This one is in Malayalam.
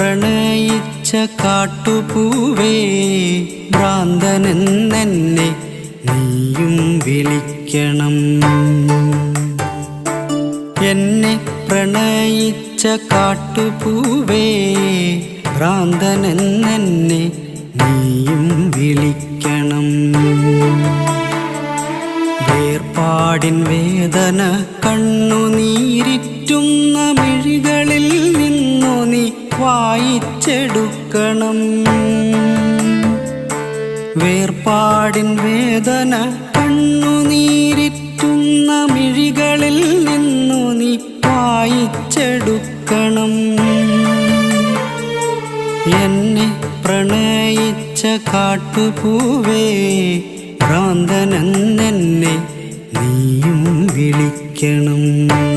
പ്രണയിച്ച കാട്ടുപൂവേ ഭ്രാന്തനെന്നെ നീയും വിളിക്കണം. എന്നെ പ്രണയിച്ച കാട്ടുപൂവേ ഭ്രാന്തനെന്നെ നീയും വിളിക്കണം. വേർപാടിൻ വേദന കണ്ണുനീരിറ്റുന്ന മിഴികളിൽ നിന്നു നീ വായിച്ചെടുക്കണം. വേർപാടിൻ വേദന കണ്ണുനീരിറ്റുന്ന മിഴികളിൽ നിന്നു നീ വായിച്ചെടുക്കണം. എന്നെ പ്രണയിച്ച കാട്ടുപൂവേ ഭ്രാന്തനെന്നെ നീയും വിളിക്കണം.